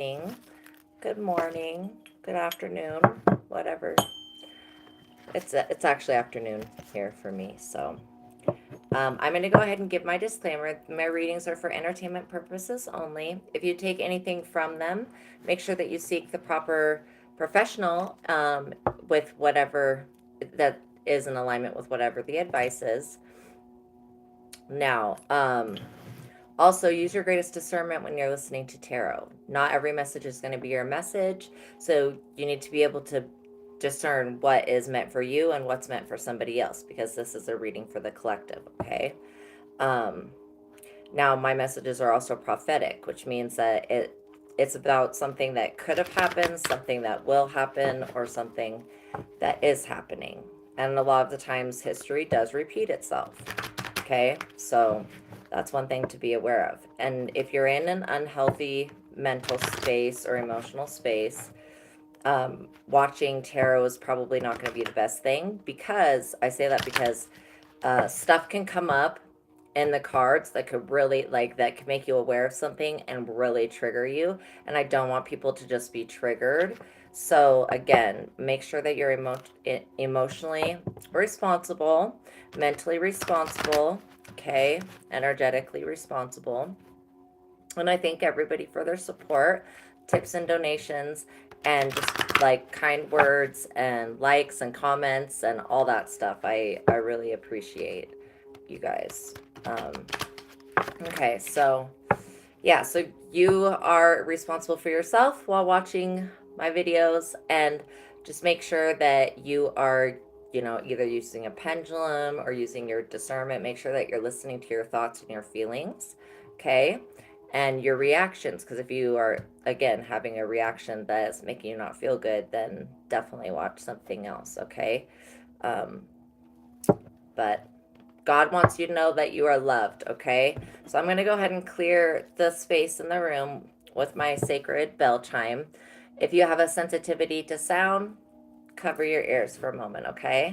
good morning, good afternoon, whatever. It's actually afternoon here for me, so I'm going to go ahead and give my disclaimer. My readings are for entertainment purposes only. If you take anything from them, make sure that you seek the proper professional with whatever that is in alignment with whatever the advice is. Now, also, use your greatest discernment when you're listening to tarot. Not every message is going to be your message, so you need to be able to discern what is meant for you and what's meant for somebody else, because this is a reading for the collective, okay? Um, Now, my messages are also prophetic, which means that it's about something that could have happened, something that will happen, or something that is happening. And a lot of the times, history does repeat itself. Okay, so that's one thing to be aware of. And if you're in an unhealthy mental space or emotional space, watching tarot is probably not going to be the best thing, because I say that because stuff can come up in the cards that could really, like, that could make you aware of something and really trigger you, and I don't want people to just be triggered. So again, make sure that you're emotionally responsible, mentally responsible, okay, energetically responsible. And I thank everybody for their support, tips and donations, and just like kind words and likes and comments and all that stuff. I really appreciate you guys. Okay, so yeah, so you are responsible for yourself while watching my videos, and just make sure that you are, either using a pendulum or using your discernment. Make sure that you're listening to your thoughts and your feelings, okay? And your reactions, because if you are, again, having a reaction that is making you not feel good, then definitely watch something else, okay? Um, but God wants you to know that you are loved, okay? So I'm going to go ahead and clear the space in the room with my sacred bell chime. If you have a sensitivity to sound, cover your ears for a moment, okay?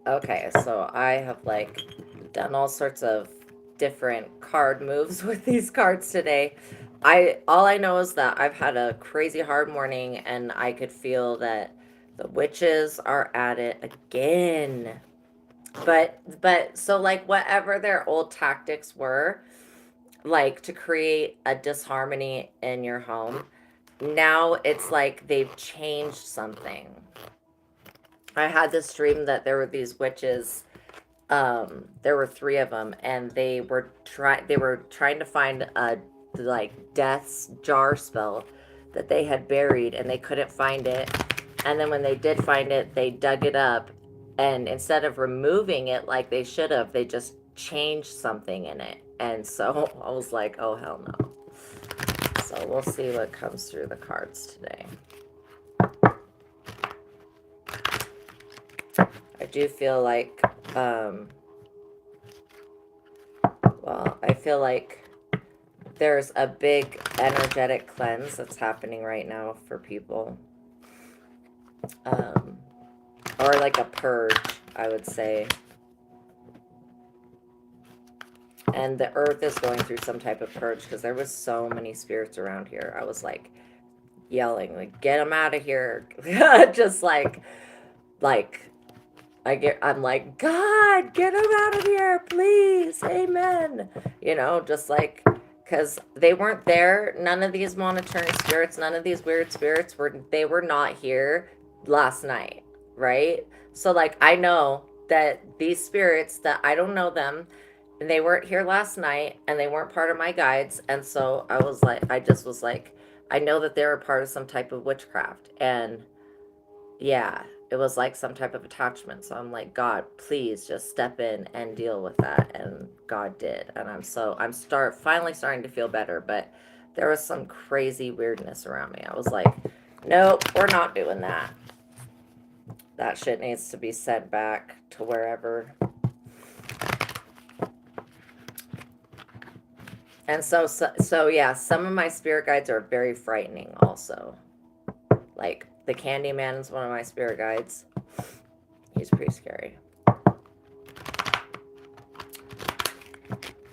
Okay, so I have like done all sorts of different card moves with these cards today. All I know is that I've had a crazy hard morning, and I could feel that the witches are at it again. But so, like, whatever their old tactics were, like to create a disharmony in your home, now it's like they've changed something. I had this dream that there were these witches. There were three of them, and they were trying to find a, like, death's jar spell that they had buried, and they couldn't find it. And then when they did find it, they dug it up, and instead of removing it like they should have, they just changed something in it. And so I was like, oh hell no. So we'll see what comes through the cards today. I do feel like, I feel like there's a big energetic cleanse that's happening right now for people. Or like a purge, I would say. And the earth is going through some type of purge, because there was so many spirits around here. I was like yelling, like, get them out of here. Just like I'm like, God, get them out of here, please, amen. Just like, because they weren't there. None of these monitoring spirits, none of these weird spirits they were not here last night, right? So like, I know that these spirits, that I don't know them, and they weren't here last night, and they weren't part of my guides. And so I just was like, I know that they were part of some type of witchcraft. And yeah, it was like some type of attachment. So I'm like, God, please just step in and deal with that. And God did. And finally starting to feel better, but there was some crazy weirdness around me. I was like, nope, we're not doing that. That shit needs to be sent back to wherever. And so yeah, some of my spirit guides are very frightening also. Like the Candyman is one of my spirit guides. He's pretty scary.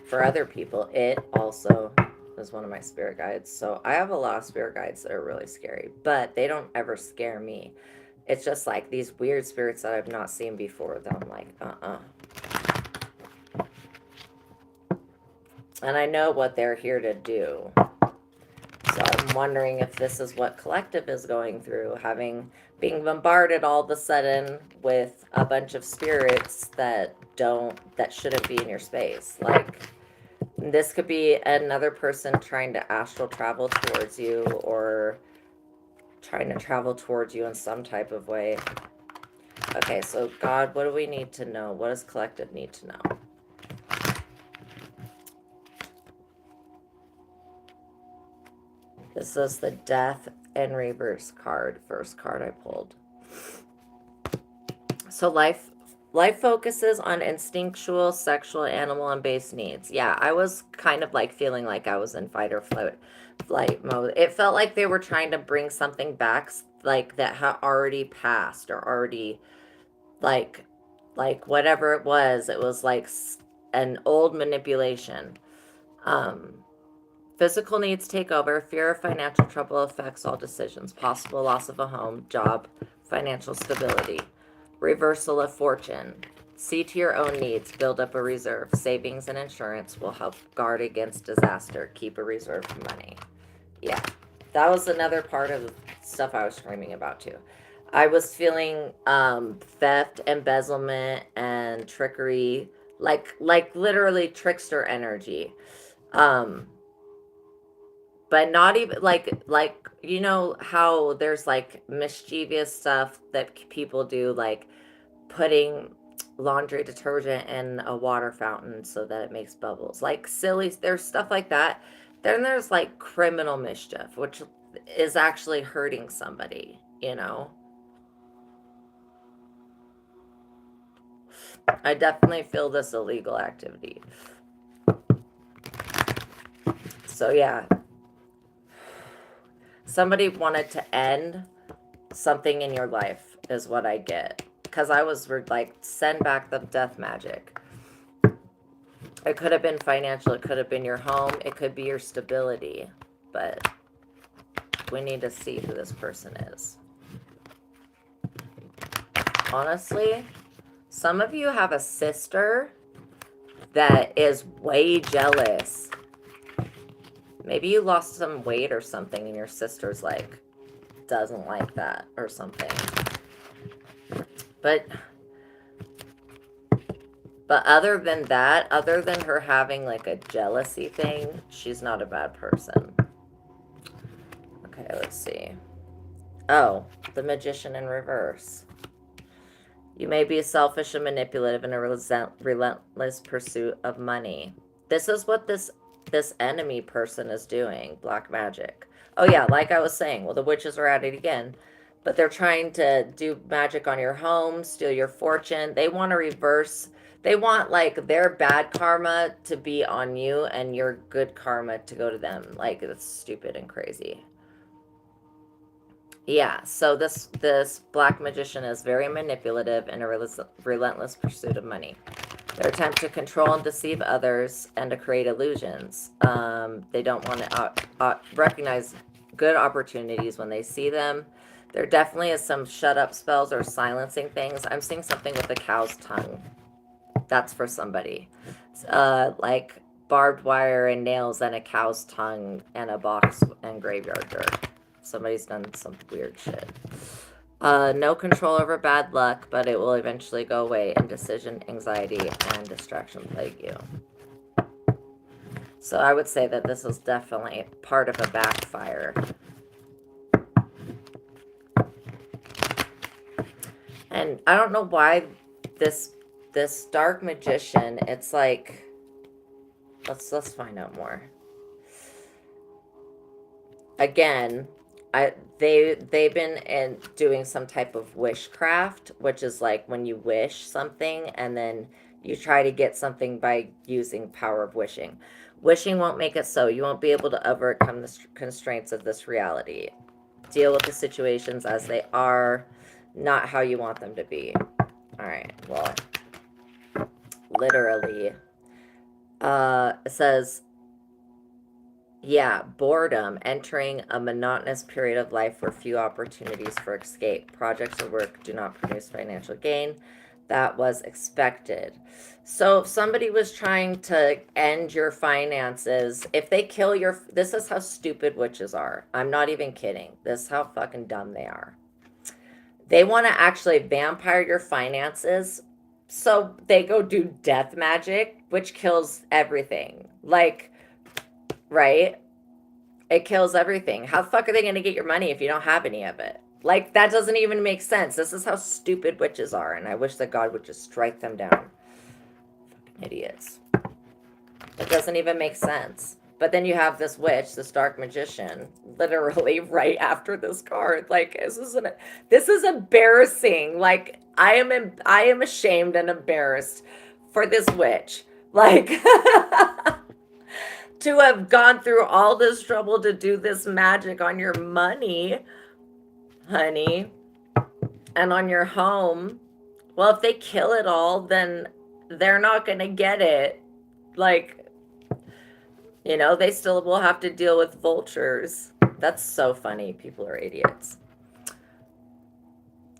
For other people, it also is one of my spirit guides. So I have a lot of spirit guides that are really scary, but they don't ever scare me. It's just like these weird spirits that I've not seen before that I'm like, And I know what they're here to do. So I'm wondering if this is what collective is going through, being bombarded all of a sudden with a bunch of spirits that shouldn't be in your space. Like this could be another person trying to astral travel towards you or trying to travel towards you in some type of way. Okay, so God, what do we need to know? What does collective need to know? This is the Death and Rebirth card, first card I pulled. So life focuses on instinctual, sexual, animal, and base needs. Yeah, I was kind of like feeling like I was in fight or flight mode. It felt like they were trying to bring something back, like that had already passed or already like whatever it was. It was like an old manipulation. Um, Physical needs take over. Fear of financial trouble affects all decisions. Possible loss of a home, job, financial stability. Reversal of fortune. See to your own needs. Build up a reserve. Savings and insurance will help guard against disaster. Keep a reserve for money. Yeah, that was another part of stuff I was dreaming about too. I was feeling theft, embezzlement, and trickery, like literally trickster energy. Um, but not even like you know how there's like mischievous stuff that people do, like putting laundry detergent in a water fountain so that it makes bubbles, like silly, there's stuff like that. Then there's like criminal mischief, which is actually hurting somebody, you know. I definitely feel this illegal activity. So yeah, somebody wanted to end something in your life is what I get, because I was like, send back the death magic. It could have been financial, it could have been your home, it could be your stability, but we need to see who this person is. Honestly, some of you have a sister that is way jealous. Maybe you lost some weight or something and your sister's like doesn't like that or something. But other than that, other than her having like a jealousy thing, she's not a bad person. Okay, let's see. Oh, the Magician in reverse. You may be selfish and manipulative in a relentless pursuit of money. This is what this enemy person is doing. Black magic. Oh yeah, like I was saying, well, the witches are at it again. But they're trying to do magic on your home, steal your fortune. They want to reverse. They want like their bad karma to be on you and your good karma to go to them. Like it's stupid and crazy. Yeah, so this black magician is very manipulative in a relentless pursuit of money. Their attempt to control and deceive others and to create illusions. They don't want to recognize good opportunities when they see them. There definitely is some shut up spells or silencing things. I'm seeing something with a cow's tongue. That's for somebody. Like barbed wire and nails and a cow's tongue and a box and graveyard dirt. Somebody's done some weird shit. No control over bad luck, but it will eventually go away. Indecision, anxiety, and distraction plague you. So I would say that this is definitely part of a backfire. And I don't know why this dark magician, it's like, let's find out more. Again, they've been doing some type of wishcraft, which is like when you wish something and then you try to get something by using power of wishing. Wishing won't make it so. You won't be able to overcome the constraints of this reality. Deal with the situations as they are, not how you want them to be. All right, well, literally, it says, yeah, boredom, entering a monotonous period of life where few opportunities for escape. Projects or work do not produce financial gain. That was expected. So if somebody was trying to end your finances, if they kill your, this is how stupid witches are. I'm not even kidding. This is how fucking dumb they are. They want to actually vampire your finances. So they go do death magic, which kills everything. Like, right? It kills everything. How the fuck are they going to get your money if you don't have any of it? Like, that doesn't even make sense. This is how stupid witches are, and I wish that God would just strike them down. Fucking idiots. It doesn't even make sense. But then you have this witch, this dark magician, literally right after this card. Like, this is embarrassing. Like, I am ashamed and embarrassed for this witch. Like, to have gone through all this trouble to do this magic on your money, honey, and on your home. Well, if they kill it all, then they're not going to get it. Like, you know, they still will have to deal with vultures. That's so funny. People are idiots.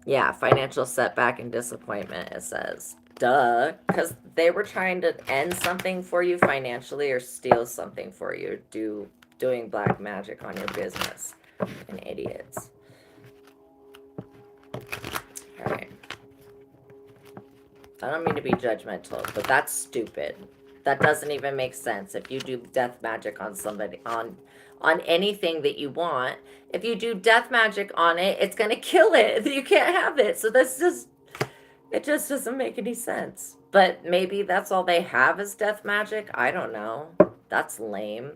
Yeah, financial setback and disappointment, it says. Duh. Because they were trying to end something for you financially or steal something for you. Doing black magic on your business. And idiots. Alright. I don't mean to be judgmental, but that's stupid. That doesn't even make sense. If you do death magic on somebody, on anything that you want, if you do death magic on it, it's going to kill it. You can't have it. So it just doesn't make any sense. But maybe that's all they have is death magic. I don't know. That's lame.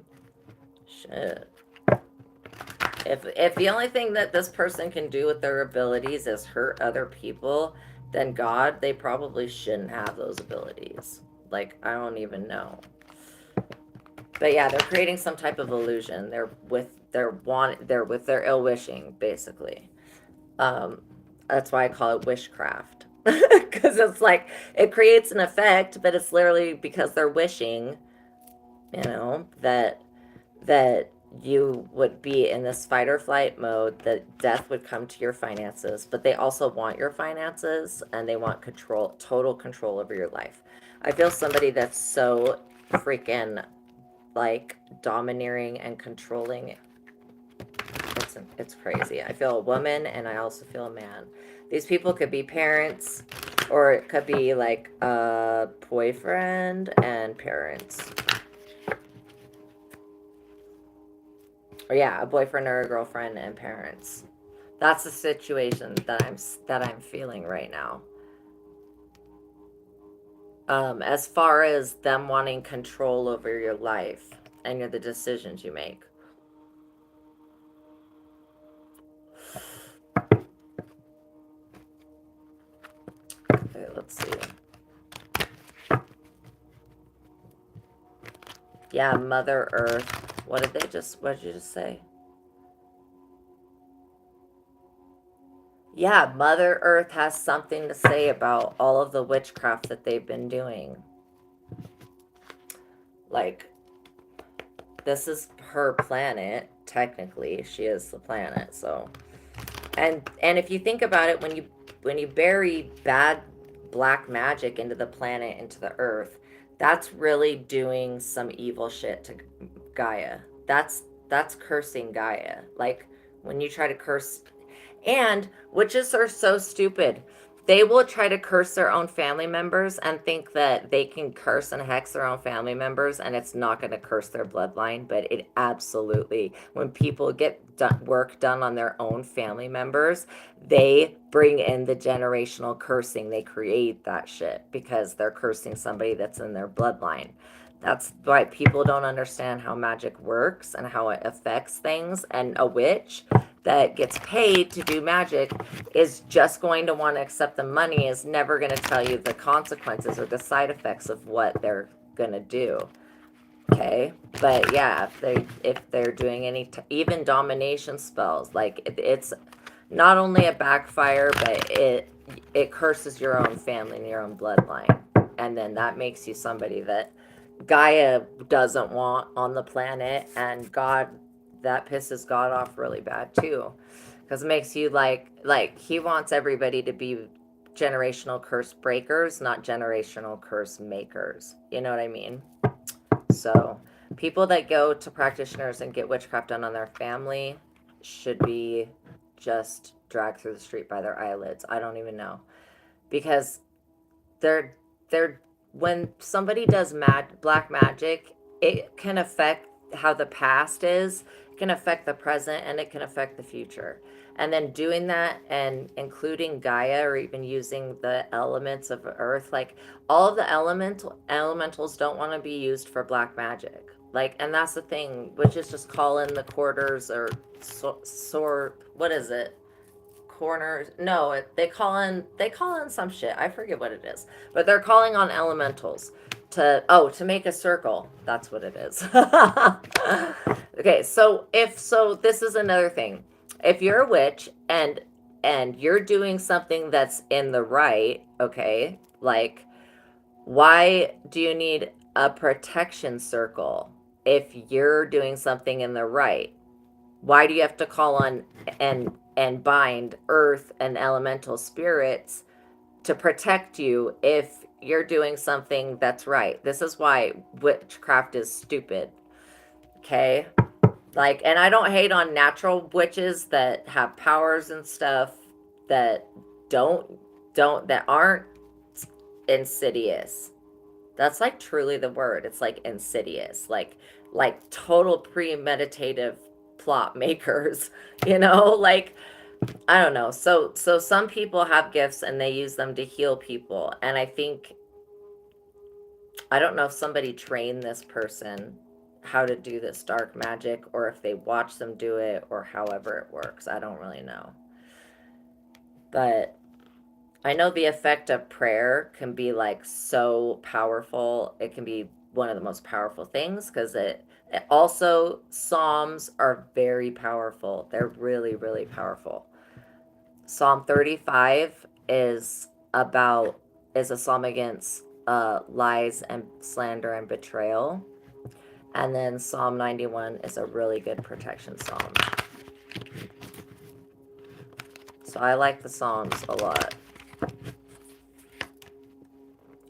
Shit. If the only thing that this person can do with their abilities is hurt other people, then God, they probably shouldn't have those abilities. Like, I don't even know. But yeah, they're creating some type of illusion. They're with their ill wishing, basically. That's why I call it witchcraft. Because it's like, it creates an effect, but it's literally because they're wishing, you know, that you would be in this fight or flight mode, that death would come to your finances, but they also want your finances, and they want total control over your life. I feel somebody that's so freaking, like, domineering and controlling. It's crazy. I feel a woman, and I also feel a man. These people could be parents, or it could be like a boyfriend and parents. Or yeah, a boyfriend or a girlfriend and parents. That's the situation that I'm feeling right now. As far as them wanting control over your life and the decisions you make. Okay, let's see. Yeah, Mother Earth. What did you just say? Yeah, Mother Earth has something to say about all of the witchcraft that they've been doing. Like, this is her planet, technically. She is the planet, so. And if you think about it, when you bury bad black magic into the planet, into the earth, that's really doing some evil shit to Gaia. That's cursing Gaia. Like, when you try to curse. And witches are so stupid. They will try to curse their own family members and think that they can curse and hex their own family members, and it's not going to curse their bloodline. But it absolutely, when people get work done on their own family members, they bring in the generational cursing. They create that shit because they're cursing somebody that's in their bloodline. That's why people don't understand how magic works and how it affects things. And a witch that gets paid to do magic is just going to want to accept the money, is never going to tell you the consequences or the side effects of what they're going to do. Okay. Okay, but yeah, if they're doing any even domination spells, like it's not only a backfire, but it curses your own family and your own bloodline, and then that makes you somebody that Gaia doesn't want on the planet, and God, that pisses God off really bad too, because it makes you like he wants everybody to be generational curse breakers, not generational curse makers. You know what I mean? So people that go to practitioners and get witchcraft done on their family should be just dragged through the street by their eyelids. I don't even know, because they're when somebody does black magic, it can affect how the past is, it can affect the present, and it can affect the future. And then doing that and including Gaia, or even using the elements of Earth, like all of the elementals don't want to be used for black magic. Like, and that's the thing, which is just call in the quarters or what is it? Corners. No, they call in some shit. I forget what it is, but they're calling on elementals to make a circle. That's what it is. Okay, so this is another thing. If you're a witch and you're doing something that's in the right, okay, like, why do you need a protection circle if you're doing something in the right? Why do you have to call on and bind earth and elemental spirits to protect you if you're doing something that's right? This is why witchcraft is stupid. Okay? Like, and I don't hate on natural witches that have powers and stuff that that aren't insidious. That's like truly the word. It's like insidious, like total premeditative plot makers, like, I don't know. So some people have gifts and they use them to heal people. And I don't know if somebody trained this person how to do this dark magic, or if they watch them do it, or however it works. I don't really know. But I know the effect of prayer can be like so powerful. It can be one of the most powerful things, because it also, Psalms are very powerful. They're really, really powerful. Psalm 35 is a psalm against lies and slander and betrayal. And then Psalm 91 is a really good protection psalm. So I like the Psalms a lot.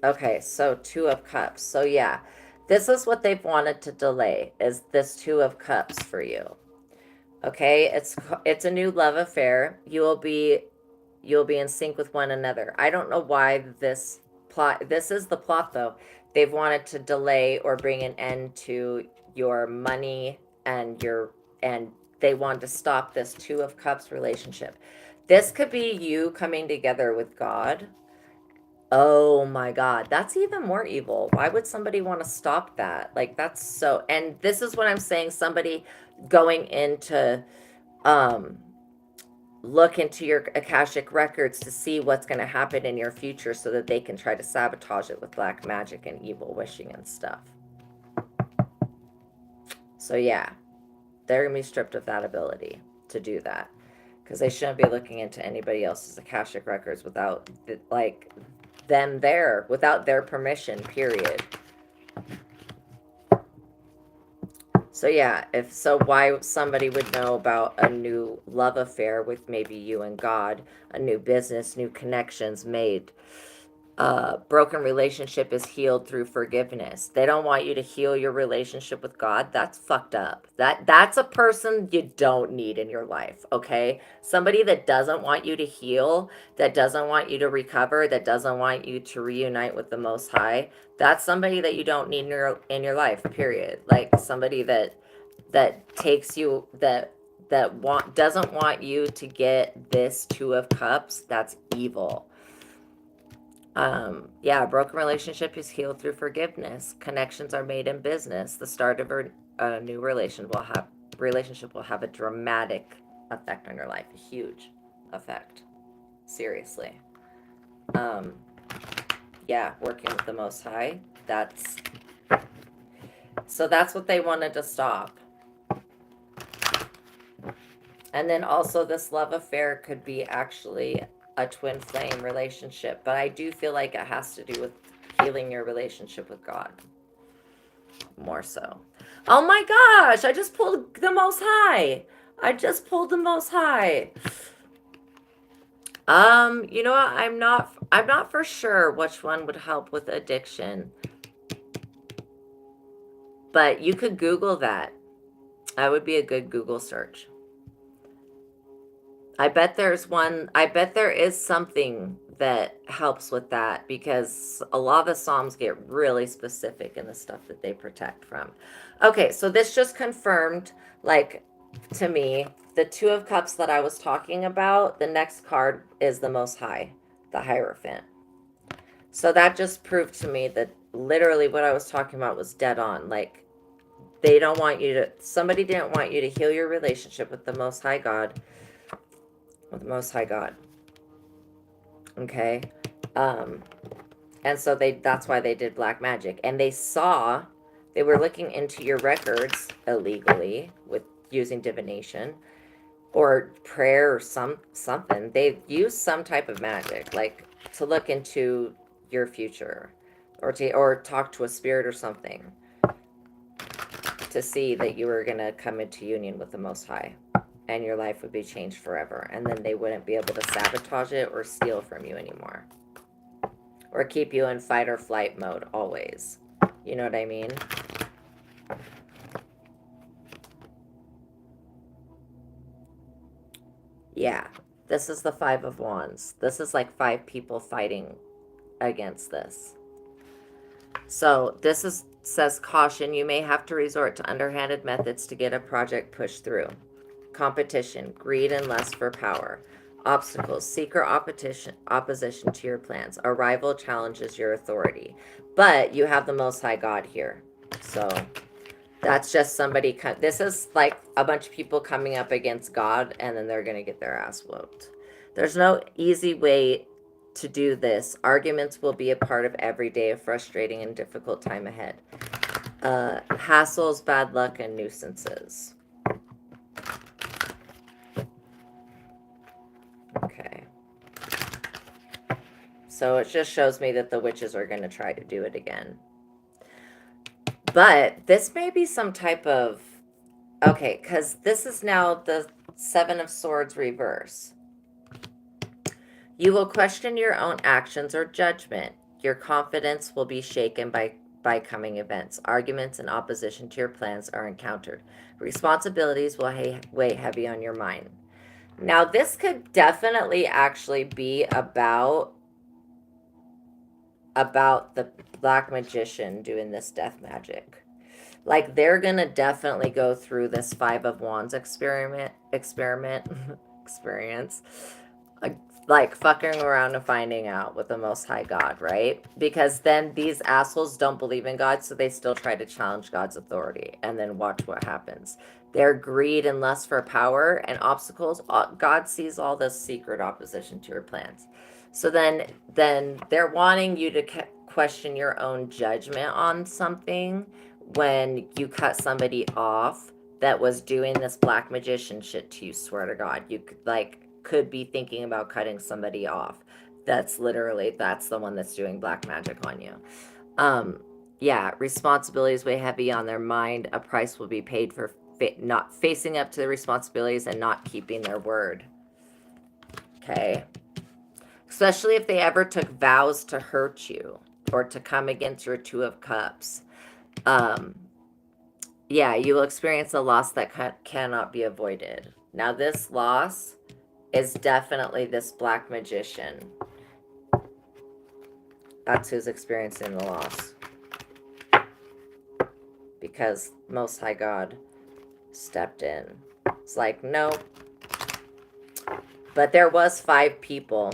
Okay, so Two of Cups. So yeah, this is what they've wanted to delay, is this Two of Cups for you. Okay, it's a new love affair. You'll be in sync with one another. I don't know why this is the plot though. They've wanted to delay or bring an end to your money and they want to stop this Two of Cups relationship. This could be you coming together with God. Oh my God, that's even more evil. Why would somebody want to stop that? Like, that's so, and this is what I'm saying, somebody going into, um, look into your Akashic records to see what's going to happen in your future so that they can try to sabotage it with black magic and evil wishing and stuff. So yeah, they're going to be stripped of that ability to do that, because they shouldn't be looking into anybody else's Akashic records without, like, them there, without their permission, period. So yeah, why somebody would know about a new love affair with maybe you and God, a new business, new connections made. Broken relationship is healed through forgiveness. They don't want you to heal your relationship with God. That's fucked up. That's a person you don't need in your life, okay? Somebody that doesn't want you to heal, that doesn't want you to recover, that doesn't want you to reunite with the Most High. That's somebody that you don't need in your life, period. Like, somebody that takes you, doesn't want you to get this Two of Cups. That's evil. Yeah, a broken relationship is healed through forgiveness. Connections are made in business. The start of a new relationship will have a dramatic effect on your life, a huge effect. Seriously. Yeah, working with the Most High. So that's what they wanted to stop. And then also this love affair could be actually a twin flame relationship. But I do feel like it has to do with healing your relationship with God. More so. Oh my gosh, I just pulled the Most High. I just pulled the Most High. You know what? I'm not for sure which one would help with addiction. But you could Google that. That would be a good Google search. I bet there is something that helps with that, because a lot of the Psalms get really specific in the stuff that they protect from. Okay, so this just confirmed, like, to me, the Two of Cups that I was talking about, the next card is the Most High, the Hierophant. So that just proved to me that literally what I was talking about was dead on. Like, somebody didn't want you to heal your relationship with the Most High God. With the Most High God. Okay? And so that's why they did black magic. And they were looking into your records illegally with using divination or prayer or something. They used some type of magic, like to look into your future or talk to a spirit or something to see that you were going to come into union with the Most High and your life would be changed forever. And then they wouldn't be able to sabotage it or steal from you anymore. Or keep you in fight or flight mode always. You know what I mean? Yeah. This is the Five of Wands. This is like 5 people fighting against this. So this says caution. You may have to resort to underhanded methods to get a project pushed through. Competition, greed, and lust for power. Obstacles, secret opposition to your plans. A rival challenges your authority. But you have the Most High God here. So that's just somebody. This is like a bunch of people coming up against God, and then they're going to get their ass whooped. There's no easy way to do this. Arguments will be a part of every day, a frustrating and difficult time ahead. Hassles, bad luck, and nuisances. Okay. So it just shows me that the witches are going to try to do it again. But this may be some type of... Okay, because this is now the Seven of Swords reverse. You will question your own actions or judgment. Your confidence will be shaken by coming events. Arguments and opposition to your plans are encountered. Responsibilities will weigh heavy on your mind. Now, this could definitely actually be about the black magician doing this death magic. Like, they're gonna definitely go through this Five of Wands experience, like fucking around and finding out with the Most High God, right? Because then these assholes don't believe in God, so they still try to challenge God's authority, and then watch what happens. Their greed and lust for power and obstacles, God sees all this secret opposition to your plans. So then they're wanting you to question your own judgment on something when you cut somebody off that was doing this black magician shit to you. Swear to God, you could be thinking about cutting somebody off. That's the one that's doing black magic on you. Yeah, responsibilities weigh heavy on their mind. A price will be paid for not facing up to the responsibilities and not keeping their word. Okay. Especially if they ever took vows to hurt you or to come against your Two of Cups. Yeah, you will experience a loss that cannot be avoided. Now, this loss is definitely this black magician. That's who's experiencing the loss. Because Most High God stepped in. It's like, nope. But there was 5 people.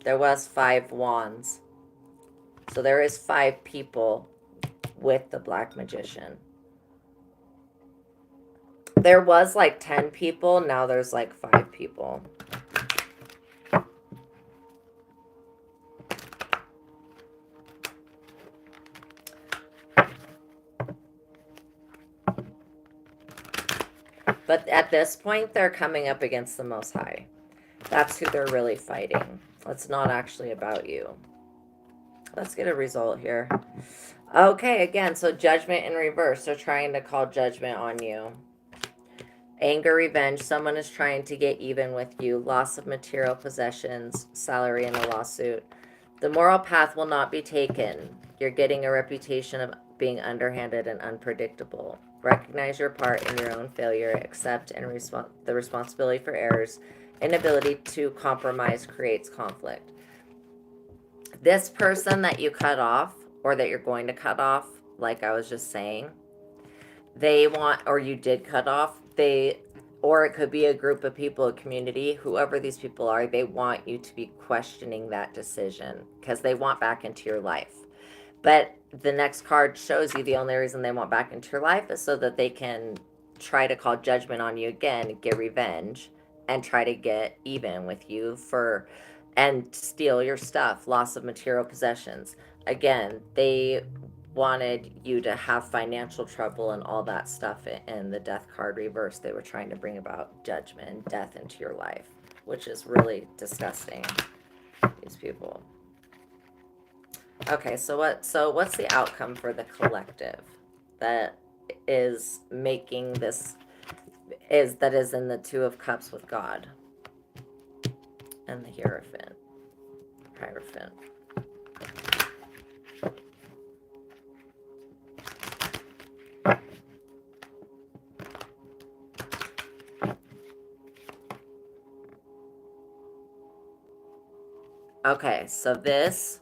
There was 5 wands. So there is 5 people with the black magician. There was like 10 people. Now there's like 5 people. But at this point, they're coming up against the Most High. That's who they're really fighting. It's not actually about you. Let's get a result here. Okay, again, so judgment in reverse. They're trying to call judgment on you. Anger, revenge. Someone is trying to get even with you. Loss of material possessions. Salary in a lawsuit. The moral path will not be taken. You're getting a reputation of being underhanded and unpredictable. Recognize your part in your own failure. Accept and the responsibility for errors. Inability to compromise creates conflict. This person that you cut off, or that you're going to cut off, like I was just saying, they want, or you did cut off, or it could be a group of people, a community, whoever these people are, they want you to be questioning that decision because they want back into your life. But the next card shows you the only reason they want back into your life is so that they can try to call judgment on you again, get revenge, and try to get even with you and steal your stuff, loss of material possessions. Again, they wanted you to have financial trouble and all that stuff. In the death card reverse, they were trying to bring about judgment and death into your life, which is really disgusting, these people. Okay, so what's the outcome for the collective that is making this, that is in the Two of Cups with God and the Hierophant. Okay, so this,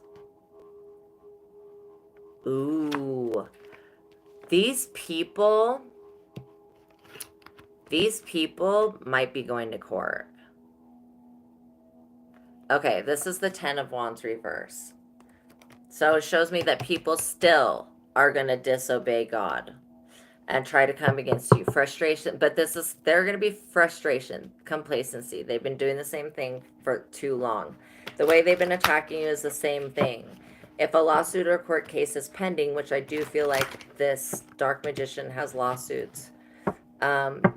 ooh, these people might be going to court. Okay, this is the Ten of Wands reverse. So it shows me that people still are going to disobey God and try to come against you. Frustration, but they're going to be frustration, complacency. They've been doing the same thing for too long. The way they've been attacking you is the same thing. If a lawsuit or court case is pending, which I do feel like this Dark Magician has lawsuits,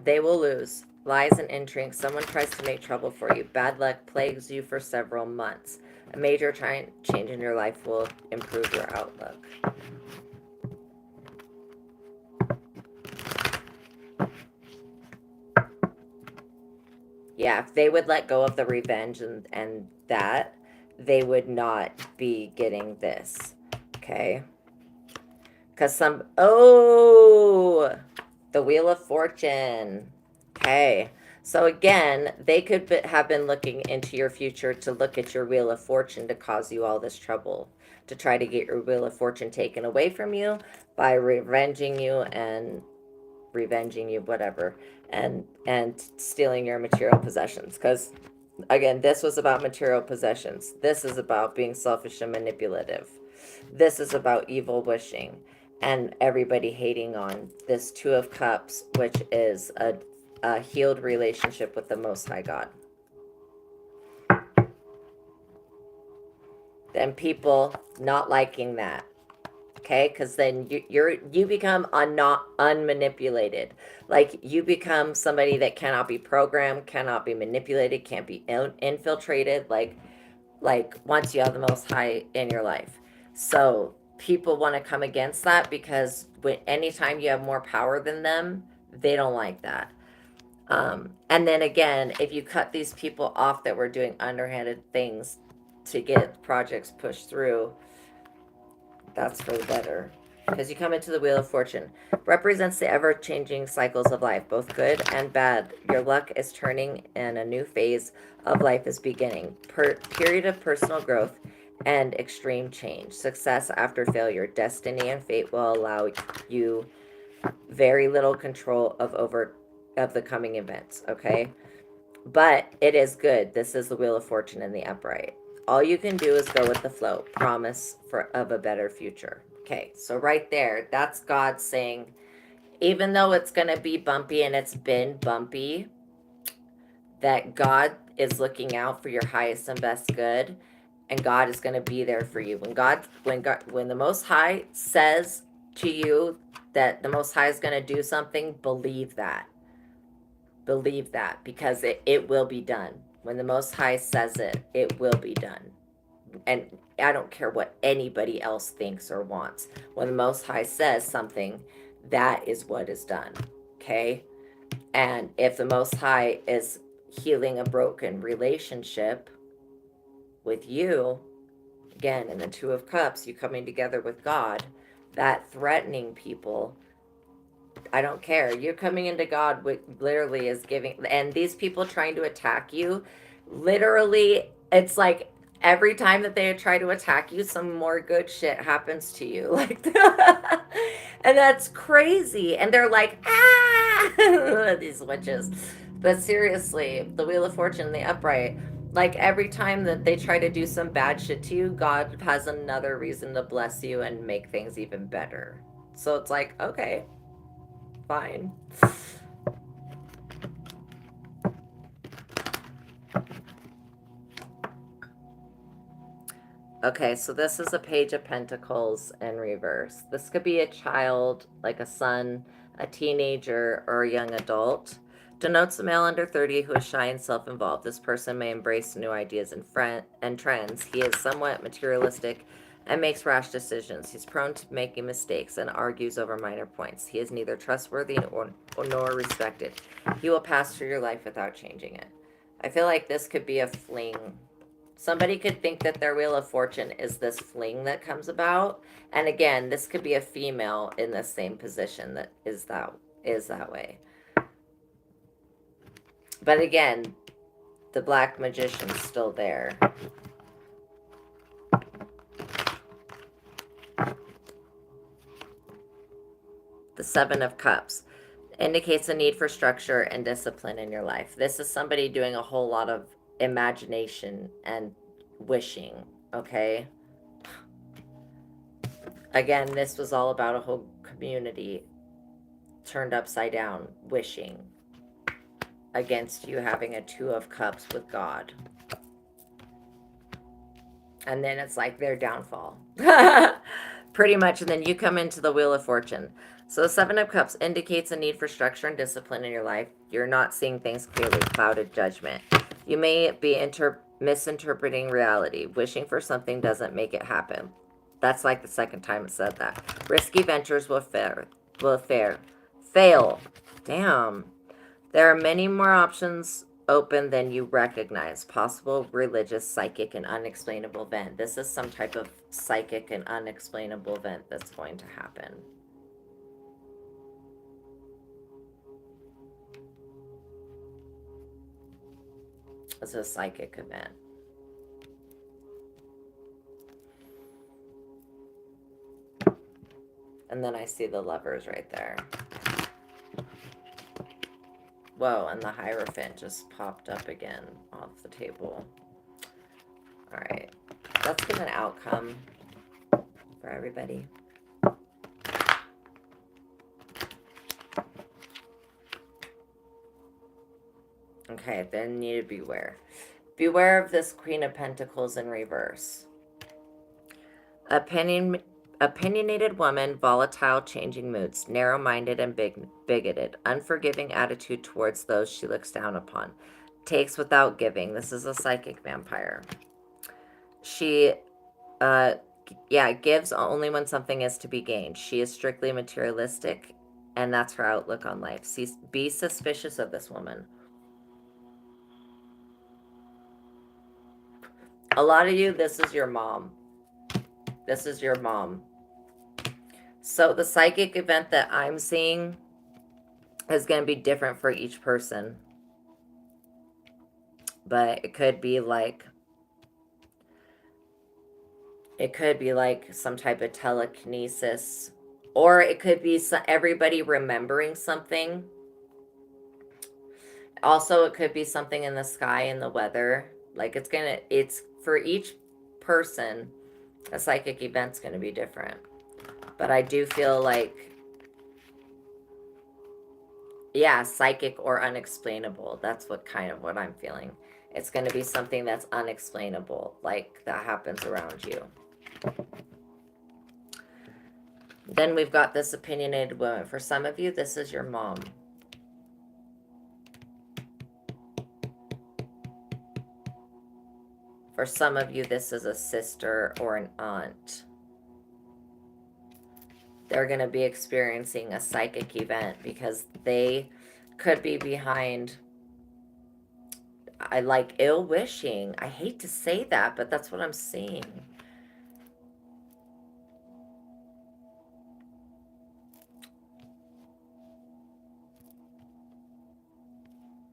they will lose. Lies and intrigue. Someone tries to make trouble for you. Bad luck plagues you for several months. A major change in your life will improve your outlook. Yeah, if they would let go of the revenge and that, they would not be getting this. Okay? Because the Wheel of Fortune. Okay. So again, they could have been looking into your future to look at your Wheel of Fortune to cause you all this trouble, to try to get your Wheel of Fortune taken away from you by revenging you, whatever, and stealing your material possessions. Because again, this was about material possessions. This is about being selfish and manipulative. This is about evil wishing and everybody hating on this Two of Cups, which is a healed relationship with the Most High God. Then people not liking that. Okay, because then you become not unmanipulated. Like, you become somebody that cannot be programmed, cannot be manipulated, can't be infiltrated. Like once you have the Most High in your life. So people want to come against that because anytime you have more power than them, they don't like that. And then again, if you cut these people off that were doing underhanded things to get projects pushed through, that's for the better. Because you come into the Wheel of Fortune. Represents the ever-changing cycles of life, both good and bad. Your luck is turning and a new phase of life is beginning. Period of personal growth and extreme change. Success after failure. Destiny and fate will allow you very little control of the coming events, okay? But it is good. This is the Wheel of Fortune in the upright. All you can do is go with the flow. Promise of a better future. Okay, so right there, that's God saying, even though it's going to be bumpy and it's been bumpy, that God is looking out for your highest and best good, and God is going to be there for you. When the Most High says to you that the Most High is going to do something, believe that. Believe that, because it will be done. When the Most High says it, it will be done. And I don't care what anybody else thinks or wants. When the Most High says something, that is what is done. Okay? And if the Most High is healing a broken relationship with you, again, in the Two of Cups, you coming together with God, that threatening people, I don't care. You're coming into God with literally is giving, and these people trying to attack you, literally, it's like every time that they try to attack you, some more good shit happens to you. Like, and that's crazy. And they're like, ah, these witches. But seriously, the Wheel of Fortune, the upright, like every time that they try to do some bad shit to you, God has another reason to bless you and make things even better. So it's like, okay, fine. Okay, so this is a Page of Pentacles in reverse. This could be a child, like a son, a teenager, or a young adult. Denotes a male under 30 who is shy and self-involved. This person may embrace new ideas and trends. He is somewhat materialistic and makes rash decisions. He's prone to making mistakes and argues over minor points. He is neither trustworthy nor respected. He will pass through your life without changing it. I feel like this could be a fling. Somebody could think that their Wheel of Fortune is this fling that comes about. And again, this could be a female in the same position that is that way. But again, the Black Magician's still there. The Seven of Cups indicates a need for structure and discipline in your life. This is somebody doing a whole lot of imagination and wishing, okay? Again, this was all about a whole community turned upside down, wishing against you having a Two of Cups with God. And then it's like their downfall. Pretty much. And then you come into the Wheel of Fortune. So the Seven of Cups indicates a need for structure and discipline in your life. You're not seeing things clearly. Clouded judgment. You may be misinterpreting reality. Wishing for something doesn't make it happen. That's like the second time it said that. Risky ventures will fail. Damn. There are many more options open than you recognize. Possible religious, psychic, and unexplainable event. This is some type of psychic and unexplainable event that's going to happen. It's a psychic event. And then I see the Lovers right there. Whoa, and the Hierophant just popped up again off the table. All right, let's give an outcome for everybody. Okay, then you need to beware. Beware of this Queen of Pentacles in reverse. Opinionated woman, volatile, changing moods, narrow-minded and bigoted, unforgiving attitude towards those she looks down upon, takes without giving. This is a psychic vampire. She, gives only when something is to be gained. She is strictly materialistic, and that's her outlook on life. Be suspicious of this woman. A lot of you, this is your mom. This is your mom. So the psychic event that I'm seeing is going to be different for each person. But it could be like some type of telekinesis. Or it could be everybody remembering something. Also, it could be something in the sky and the weather. Like it's for each person, a psychic event's going to be different. But I do feel like, yeah, psychic or unexplainable. That's what I'm feeling. It's going to be something that's unexplainable, like that happens around you. Then we've got this opinionated woman. For some of you, this is your mom. For some of you, this is a sister or an aunt. They're going to be experiencing a psychic event because they could be behind, I like ill wishing. I hate to say that, but that's what I'm seeing.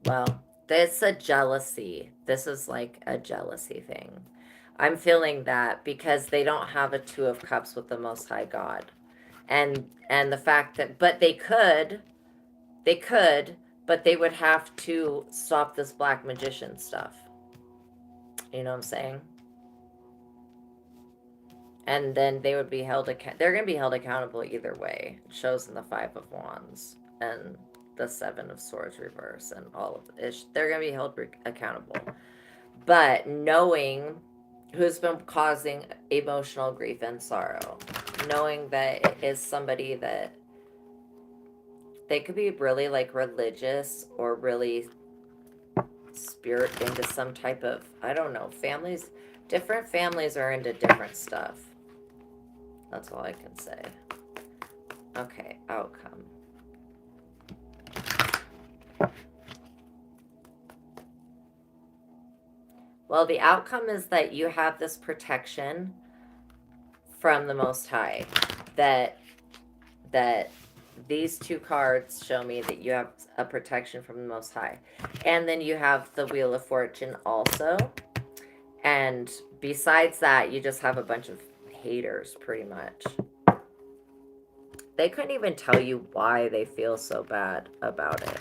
Well, it's a jealousy. This is like a jealousy thing. I'm feeling that because they don't have a Two of Cups with the Most High God. And the fact that, but they could, but they would have to stop this black magician stuff. You know what I'm saying? And then they would be held they're going to be held accountable either way. It shows in the Five of Wands and the Seven of Swords reverse and all of it. They're going to be held accountable. But knowing who's been causing emotional grief and sorrow, knowing that it is somebody that they could be really like religious or really spirit into some type of, I don't know, different families are into different stuff. That's all I can say. Okay, outcome. Well, the outcome is that you have this protection from the Most High. That these two cards show me that you have a protection from the Most High. And then you have the Wheel of Fortune also. And besides that, you just have a bunch of haters, pretty much. They couldn't even tell you why they feel so bad about it.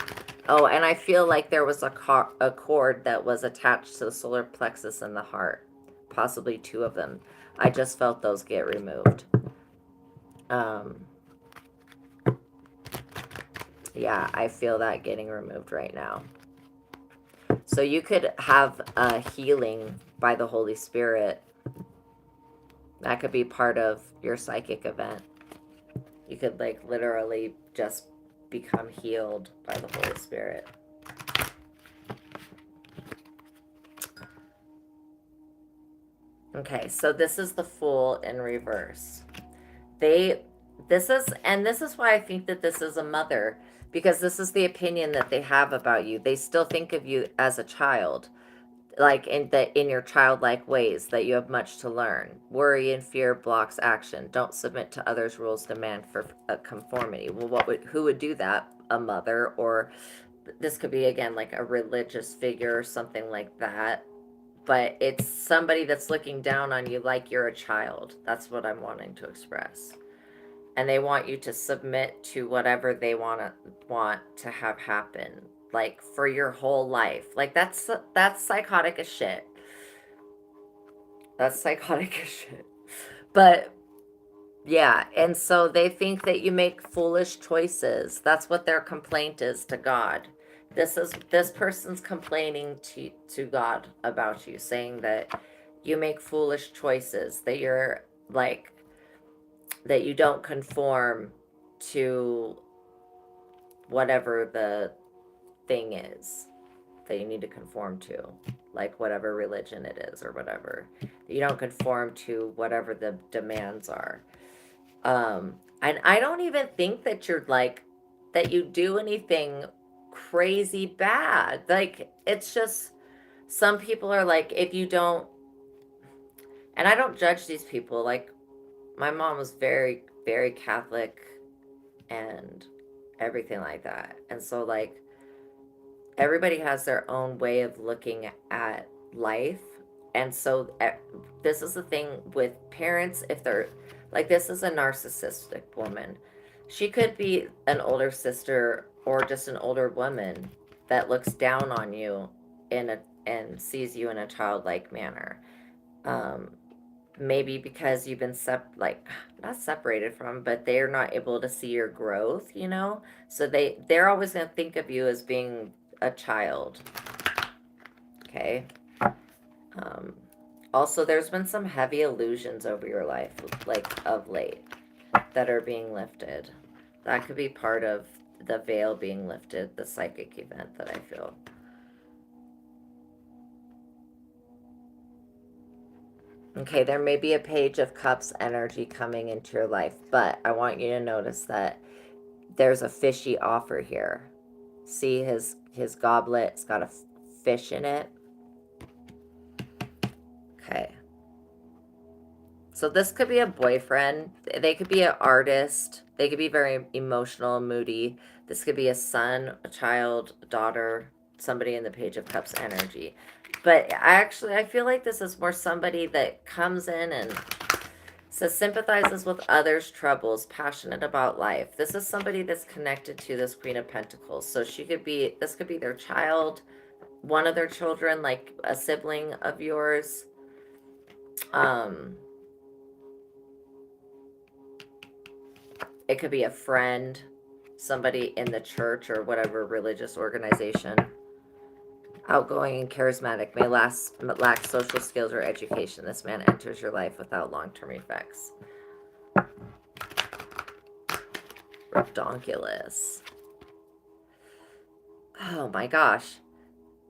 Oh, and I feel like there was a cord that was attached to the solar plexus in the heart. Possibly two of them. I just felt those get removed. Yeah, I feel that getting removed right now. So you could have a healing by the Holy Spirit. That could be part of your psychic event. You could like literally just become healed by the Holy Spirit. Okay, so this is the Fool in reverse. This is why I think that this is a mother, because this is the opinion that they have about you. They still think of you as a child, like in your childlike ways, that you have much to learn. Worry and fear blocks action. Don't submit to others' rules. Demand for a conformity. Well, who would do that? A mother, or this could be again like a religious figure or something like that. But it's somebody that's looking down on you like you're a child. That's what I'm wanting to express. And they want you to submit to whatever they want to have happen, like for your whole life. Like that's psychotic as shit. That's psychotic as shit. But yeah, and so they think that you make foolish choices. That's what their complaint is to God. This person's complaining to God about you, saying that you make foolish choices, that you're like, that you don't conform to whatever the thing is that you need to conform to, like whatever religion it is or whatever. You don't conform to whatever the demands are. And I don't even think that you're like, that you do anything crazy bad. Like, it's just, some people are like, if you don't, and I don't judge these people. Like, my mom was very, very Catholic and everything like that. And so, like, everybody has their own way of looking at life. And so this is the thing with parents. If they're like, this is a narcissistic woman, she could be an older sister or just an older woman that looks down on you and sees you in a childlike manner. Maybe because you've been not separated from, but they're not able to see your growth, you know. So they're always going to think of you as being a child. Okay. Also, there's been some heavy illusions over your life, like of late, that are being lifted. That could be part of the veil being lifted, the psychic event that I feel. Okay, there may be a Page of Cups energy coming into your life, but I want you to notice that there's a fishy offer here. See his goblet, it's got a fish in it. Okay. So this could be a boyfriend. They could be an artist. They could be very emotional and moody. This could be a son, a child, a daughter, somebody in the Page of Cups energy. But I feel like this is more somebody that comes in and says sympathizes with others' troubles, passionate about life. This is somebody that's connected to this Queen of Pentacles. So this could be their child, one of their children, like a sibling of yours. It could be a friend, somebody in the church or whatever religious organization. Outgoing and charismatic, may lack social skills or education. This man enters your life without long-term effects. Redonkulous. Oh my gosh.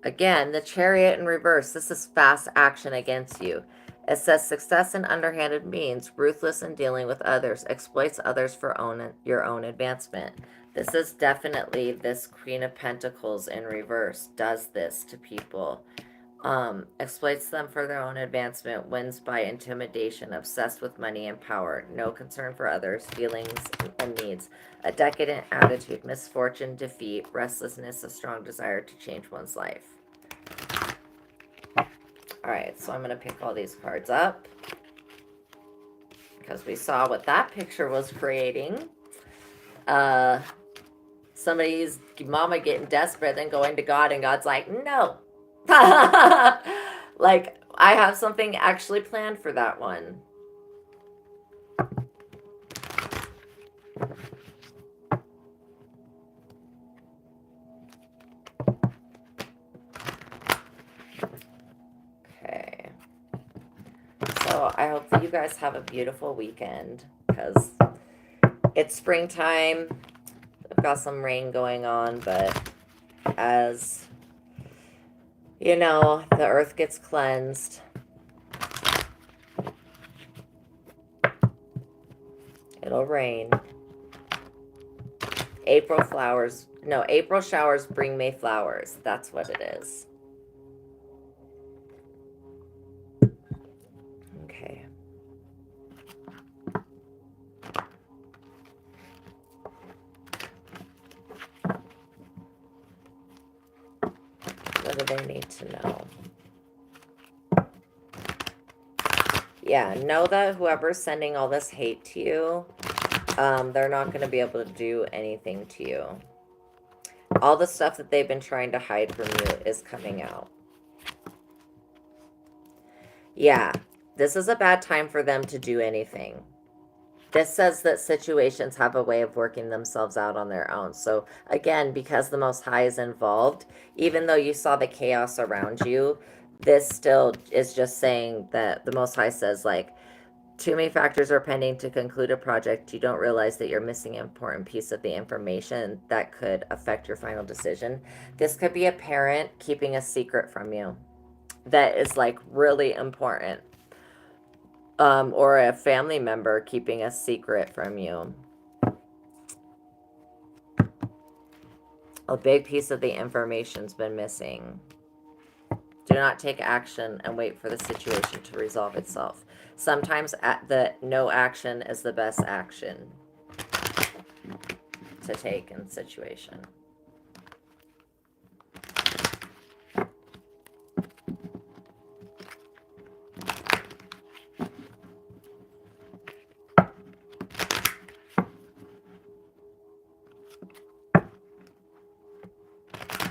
Again, the Chariot in reverse. This is fast action against you. It says success in underhanded means, ruthless in dealing with others, exploits others for your own advancement. This is definitely this Queen of Pentacles in reverse. Does this to people. Exploits them for their own advancement, wins by intimidation, obsessed with money and power, no concern for others' feelings and needs, a decadent attitude, misfortune, defeat, restlessness, a strong desire to change one's life. Alright, so I'm going to pick all these cards up because we saw what that picture was creating. Somebody's mama getting desperate, then going to God, and God's like, no. Like, I have something actually planned for that one. Okay. So I hope that you guys have a beautiful weekend because it's springtime. We've got some rain going on, but as you know, the earth gets cleansed. It'll rain. April showers bring May flowers. That's what it is. Okay. What do they need to know? Yeah, know that whoever's sending all this hate to you, they're not going to be able to do anything to you. All the stuff that they've been trying to hide from you is coming out. Yeah, this is a bad time for them to do anything. This says that situations have a way of working themselves out on their own. So again, because the Most High is involved, even though you saw the chaos around you, this still is just saying that the Most High says, like, too many factors are pending to conclude a project. You don't realize that you're missing an important piece of the information that could affect your final decision. This could be a parent keeping a secret from you that is, like, really important. Or a family member keeping a secret from you. A big piece of the information's been missing. Do not take action and wait for the situation to resolve itself. Sometimes the no action is the best action to take in situation.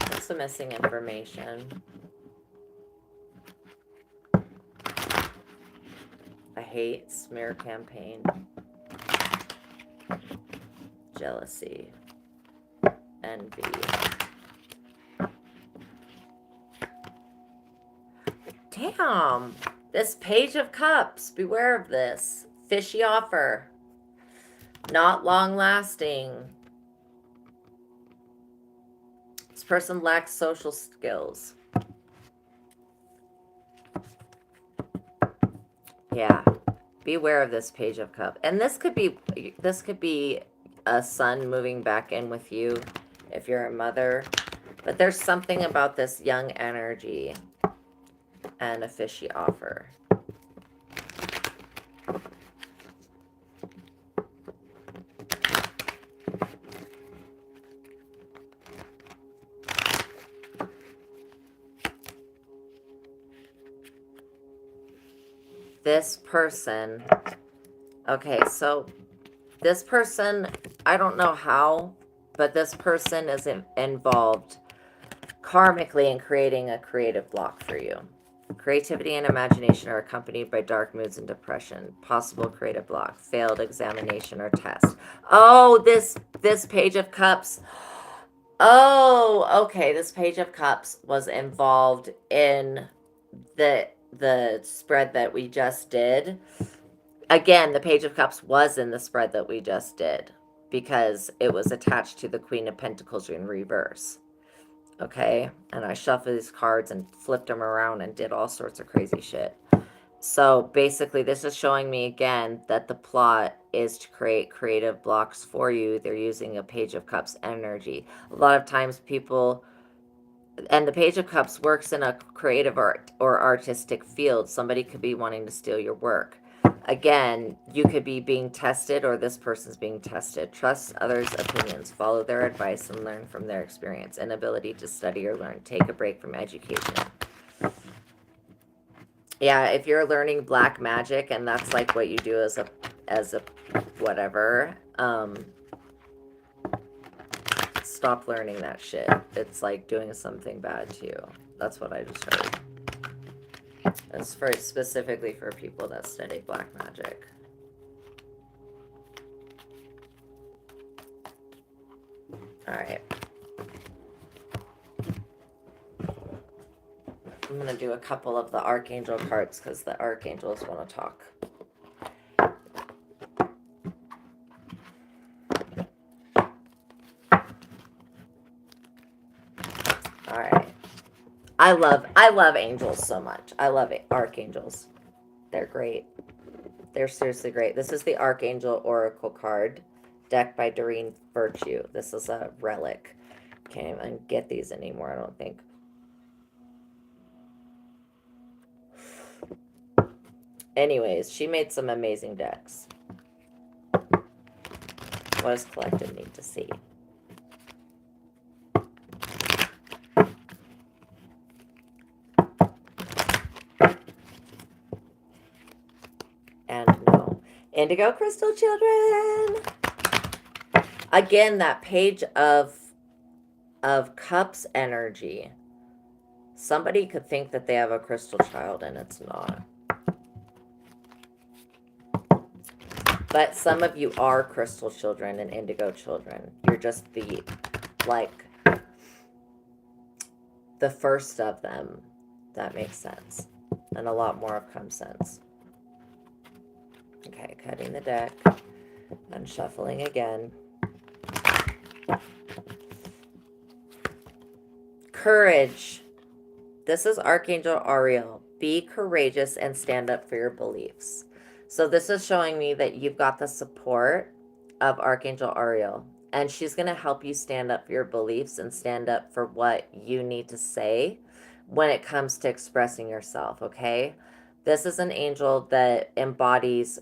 What's the missing information? A hate smear campaign. Jealousy. Envy. Damn. This Page of Cups. Beware of this. Fishy offer. Not long lasting. This person lacks social skills. Yeah. Beware of this Page of Cups. And this could be a son moving back in with you if you're a mother. But there's something about this young energy and a fishy offer. This person, okay, so this person, I don't know how, but this person is involved karmically in creating a creative block for you. Creativity and imagination are accompanied by dark moods and depression. Possible creative block, failed examination or test. Oh, this Page of Cups. Oh, okay. This Page of Cups was involved in the spread that we just did. Again, the Page of Cups was in the spread that we just did because it was attached to the Queen of Pentacles in reverse. Okay, and I shuffled these cards and flipped them around and did all sorts of crazy shit. So basically, this is showing me again that the plot is to create creative blocks for you. They're using a Page of Cups energy. A lot of times people, and the Page of Cups works in a creative art or artistic field. Somebody could be wanting to steal your work. Again, you could be being tested or this person's being tested. Trust others' opinions. Follow their advice and learn from their experience. Inability to study or learn. Take a break from education. Yeah, if you're learning black magic and that's like what you do as a whatever, stop learning that shit. It's like doing something bad to you. That's what I just heard. It's for specifically for people that study black magic. All right. I'm going to do a couple of the Archangel cards because the Archangels want to talk. All right. I love angels so much. I love archangels. They're great. They're seriously great. This is the Archangel Oracle card, decked by Doreen Virtue. This is a relic. Can't even get these anymore, I don't think. Anyways, she made some amazing decks. What does collective need to see? And no. Indigo Crystal Children! Again, that Page of Cups energy. Somebody could think that they have a crystal child and it's not. But some of you are crystal children and indigo children. You're just the first of them. That makes sense. And a lot more have come since. Okay, cutting the deck. And shuffling again. Courage. This is Archangel Ariel. Be courageous and stand up for your beliefs. So this is showing me that you've got the support of Archangel Ariel. And she's going to help you stand up for your beliefs and stand up for what you need to say when it comes to expressing yourself, okay? This is an angel that embodies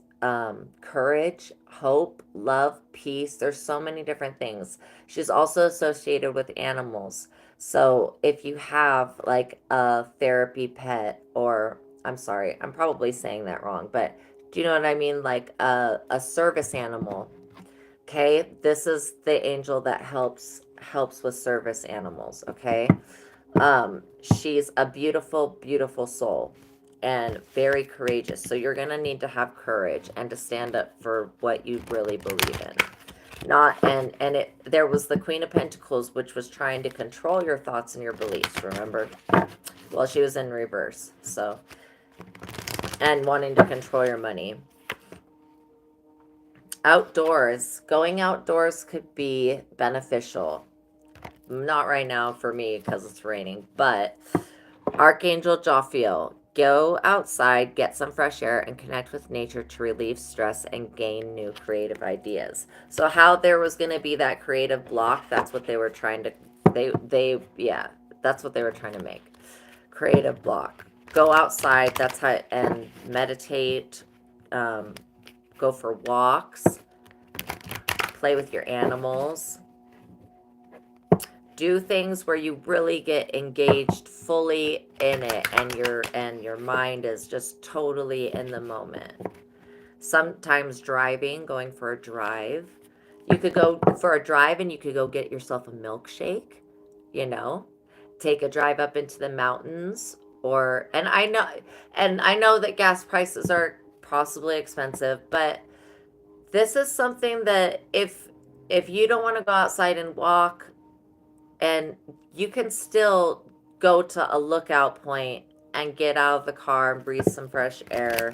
courage, hope, love, peace. There's so many different things. She's also associated with animals. So if you have like a therapy pet, or I'm sorry, I'm probably saying that wrong, but do you know what I mean? Like a service animal. Okay, this is the angel that helps with service animals. Okay, she's a beautiful, beautiful soul and very courageous. So you're gonna need to have courage and to stand up for what you really believe in. There was the Queen of Pentacles, which was trying to control your thoughts and your beliefs, remember? Well, she was in reverse, so, and wanting to control your money. Outdoors. Going outdoors could be beneficial. Not right now for me because it's raining, but Archangel Jophiel, Go outside, get some fresh air, and connect with nature to relieve stress and gain new creative ideas. So how there was going to be that creative block, that's what they were trying to, yeah, that's what they were trying to make. Creative block. Go outside, that's how, and meditate, go for walks, play with your animals. Do things where you really get engaged fully in it, and your mind is just totally in the moment. Sometimes driving, going for a drive. You could go for a drive and you could go get yourself a milkshake, you know? Take a drive up into the mountains, or and I know that gas prices are possibly expensive, but this is something that if you don't want to go outside and walk, and you can still go to a lookout point and get out of the car and breathe some fresh air.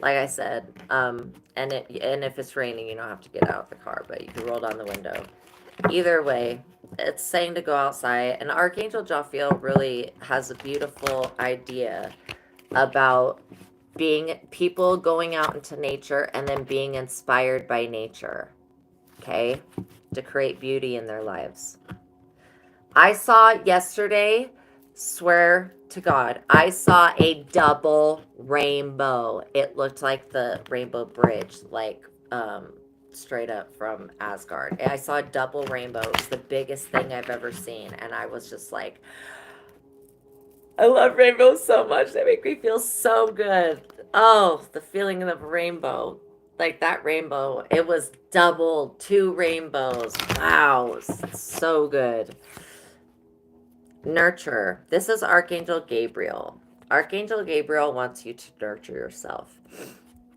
Like I said, and if it's raining, you don't have to get out of the car, but you can roll down the window. Either way, it's saying to go outside. And Archangel Jophiel really has a beautiful idea about being people going out into nature and then being inspired by nature. Okay? To create beauty in their lives. I saw yesterday, swear to God, I saw a double rainbow. It looked like the Rainbow Bridge, like straight up from Asgard. I saw a double rainbow. It was the biggest thing I've ever seen. And I was just like, I love rainbows so much. They make me feel so good. Oh, the feeling of the rainbow. Like that rainbow. It was double, 2 rainbows. Wow. So good. Nurture. This is Archangel Gabriel. Archangel Gabriel wants you to nurture yourself.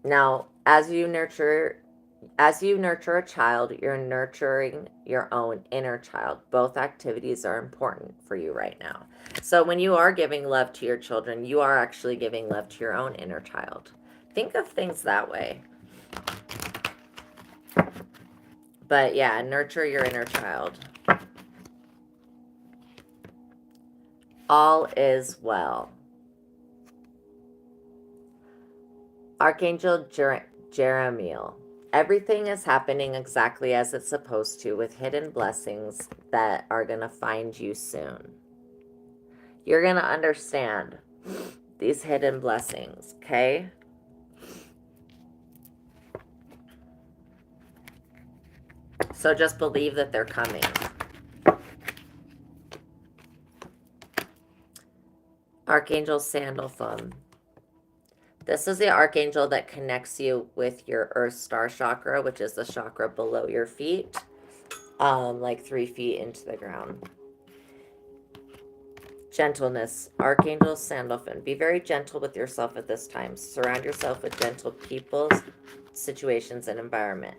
Now, as you nurture a child, you're nurturing your own inner child. Both activities are important for you right now. So when you are giving love to your children, you are actually giving love to your own inner child. Think of things that way. But yeah, nurture your inner child. All is well. Archangel Jeremiel. Everything is happening exactly as it's supposed to, with hidden blessings that are going to find you soon. You're going to understand these hidden blessings, okay? So just believe that they're coming. Archangel Sandalphon. This is the archangel that connects you with your Earth Star chakra, which is the chakra below your feet, like 3 feet into the ground. Gentleness. Archangel Sandalphon. Be very gentle with yourself at this time. Surround yourself with gentle people, situations, and environment.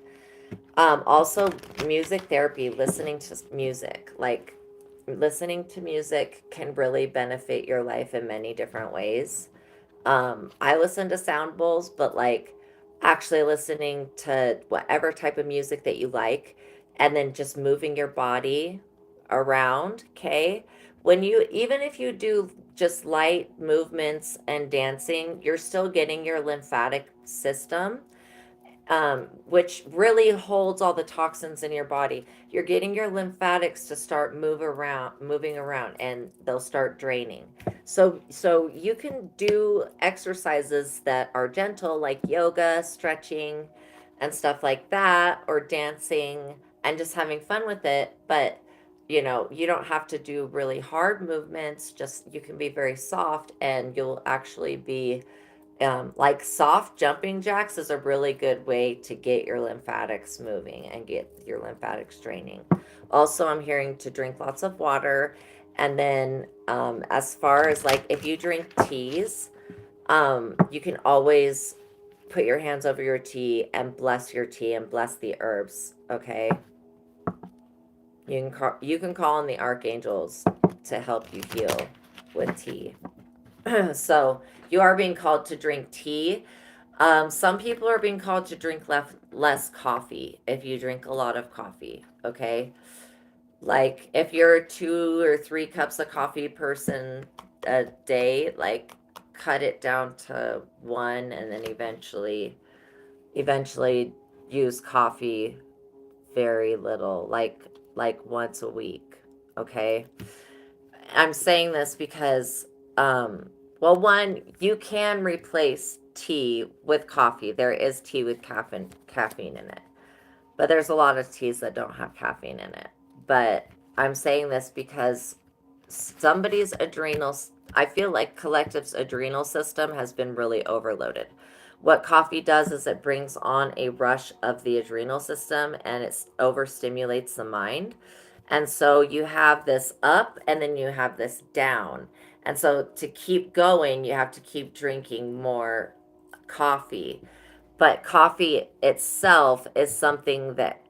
Also, music therapy, listening to music. Like, listening to music can really benefit your life in many different ways. I listen to sound bowls, but like actually listening to whatever type of music that you like, and then just moving your body around, okay? Even if you do just light movements and dancing, you're still getting your lymphatic system, which really holds all the toxins in your body. You're getting your lymphatics to start moving around, and they'll start draining. So you can do exercises that are gentle, like yoga, stretching, and stuff like that, or dancing, and just having fun with it. But you don't have to do really hard movements. Just you can be very soft, and you'll actually be like soft jumping jacks is a really good way to get your lymphatics moving and get your lymphatics draining. Also, I'm hearing to drink lots of water. And then as far as like if you drink teas, you can always put your hands over your tea and bless your tea and bless the herbs, okay? You can call on the archangels to help you heal with tea. So you are being called to drink tea. Some people are being called to drink less coffee if you drink a lot of coffee, okay? Like if you're a 2 or 3 cups of coffee person, a day, like cut it down to one, and then eventually use coffee very little, like once a week. Okay. I'm saying this because, well, one, you can replace tea with coffee. There is tea with caffeine in it, but there's a lot of teas that don't have caffeine in it. But I'm saying this because somebody's adrenals, I feel like collective's adrenal system has been really overloaded. What coffee does is it brings on a rush of the adrenal system and it overstimulates the mind. And so you have this up and then you have this down. And so to keep going, you have to keep drinking more coffee. But coffee itself is something that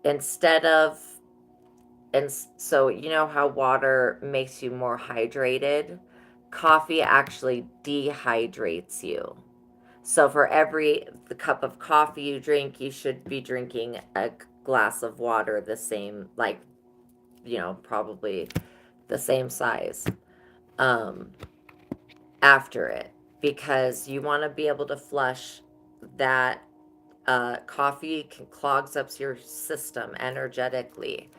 instead of, and so you know how water makes you more hydrated, coffee actually dehydrates you. So for every the cup of coffee you drink, you should be drinking a glass of water the same, like, probably the same size, um, after it, because you want to be able to flush that. Coffee clogs up your system energetically.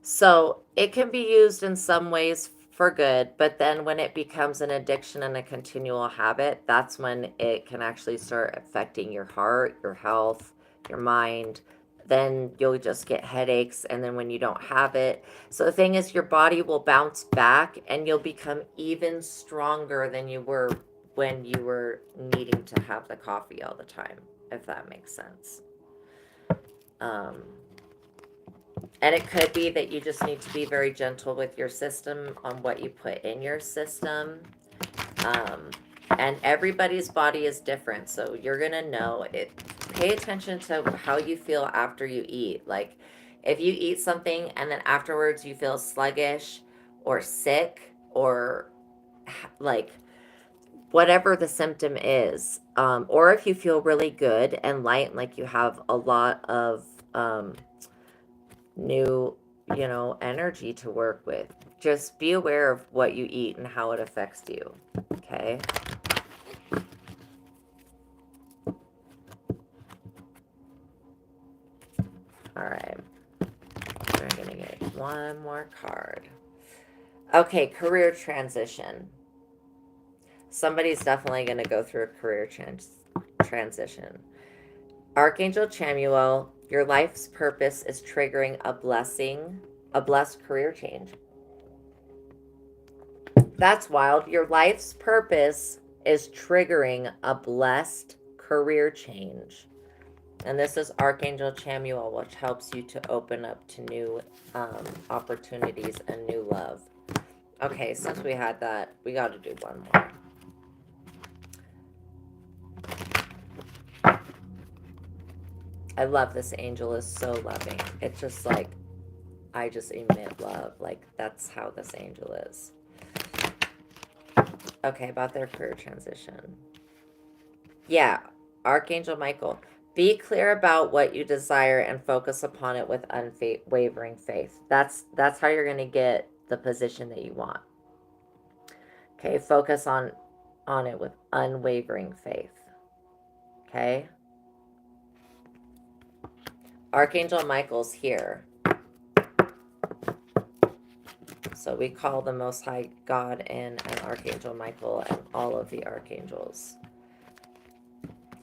So it can be used in some ways for good, but then when it becomes an addiction and a continual habit, that's when it can actually start affecting your heart, your health, your mind. Then you'll just get headaches, and then when you don't have it. So the thing is, your body will bounce back and you'll become even stronger than you were when you were needing to have the coffee all the time, if that makes sense. Um, And it could be that you just need to be very gentle with your system on what you put in your system. Um, and everybody's body is different. So you're going to know it. Pay attention to how you feel after you eat. Like if you eat something and then afterwards you feel sluggish or sick or like whatever the symptom is, or if you feel really good and light, like you have a lot of new, energy to work with. Just be aware of what you eat and how it affects you. Okay. All right. We're going to get one more card. Okay. Career transition. Somebody's definitely going to go through a career transition. Archangel Chamuel, your life's purpose is triggering a blessed career change. That's wild. Your life's purpose is triggering a blessed career change. And this is Archangel Chamuel, which helps you to open up to new opportunities and new love. Okay, since we had that, we got to do one more. I love this angel, is so loving. It's just like, I just emit love. Like, that's how this angel is. Okay, about their career transition. Yeah, Archangel Michael. Be clear about what you desire and focus upon it with unwavering faith. That's how you're going to get the position that you want. Okay, focus on it with unwavering faith. Okay? Archangel Michael's here. So we call the Most High God in and Archangel Michael and all of the archangels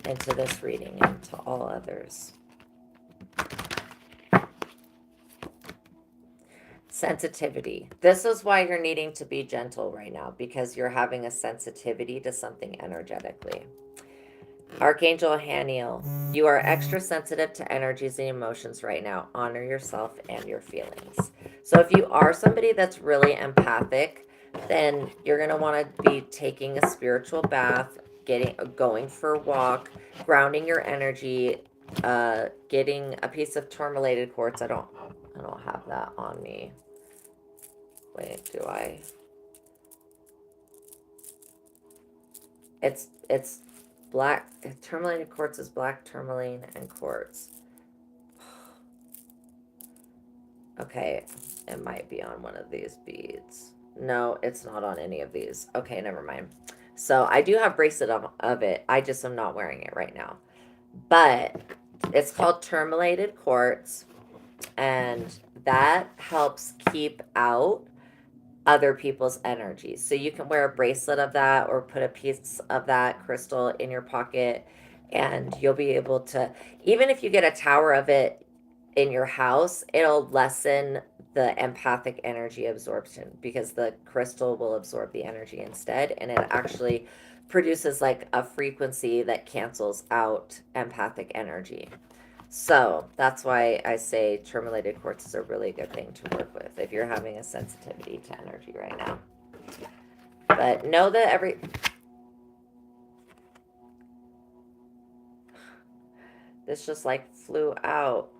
into this reading and to all others. Sensitivity. This is why you're needing to be gentle right now, because you're having a sensitivity to something energetically. Archangel Haniel, you are extra sensitive to energies and emotions right now. Honor yourself and your feelings. So if you are somebody that's really empathic, then you're going to want to be taking a spiritual bath, going for a walk, grounding your energy, getting a piece of tourmalated quartz. I don't have that on me. Wait, do I? It's black. Tourmalated quartz is black tourmaline and quartz. Okay. It might be on one of these beads. No, it's not on any of these. Okay, never mind. So I do have bracelet of it. I just am not wearing it right now. But it's called tourmalated quartz, and that helps keep out other people's energies. So you can wear a bracelet of that or put a piece of that crystal in your pocket, and you'll be able to, even if you get a tower of it in your house, it'll lessen the empathic energy absorption because the crystal will absorb the energy instead, and it actually produces like a frequency that cancels out empathic energy. So that's why I say tourmalated quartz is a really good thing to work with if you're having a sensitivity to energy right now. But know that this just like flew out.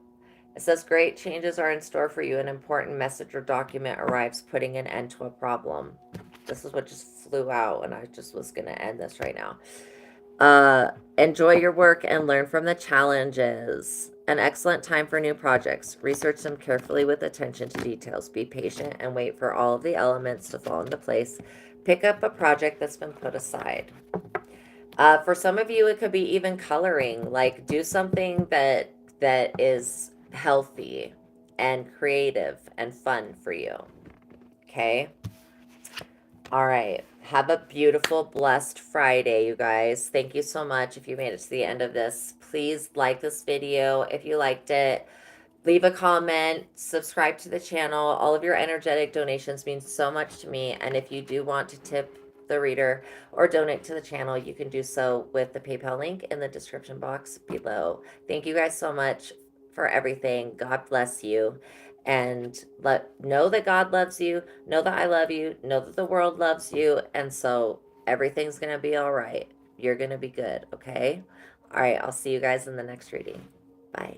It says great changes are in store for you. An important message or document arrives, putting an end to a problem. This is what just flew out, and I just was going to end this right now. Enjoy your work and learn from the challenges. An excellent time for new projects. Research them carefully with attention to details. Be patient and wait for all of the elements to fall into place. Pick up a project that's been put aside. For some of you, it could be even coloring. Like, do something that is healthy and creative and fun for you. Okay? All right. Have a beautiful, blessed Friday, you guys. Thank you so much. If you made it to the end of this, please like this video if you liked it. Leave a comment, subscribe to the channel. All of your energetic donations mean so much to me. And if you do want to tip the reader or donate to the channel, you can do so with the PayPal link in the description box below. Thank you guys so much for everything. God bless you. And know that God loves you. Know that I love you. Know that the world loves you. And so everything's going to be all right. You're going to be good, okay? All right, I'll see you guys in the next reading. Bye.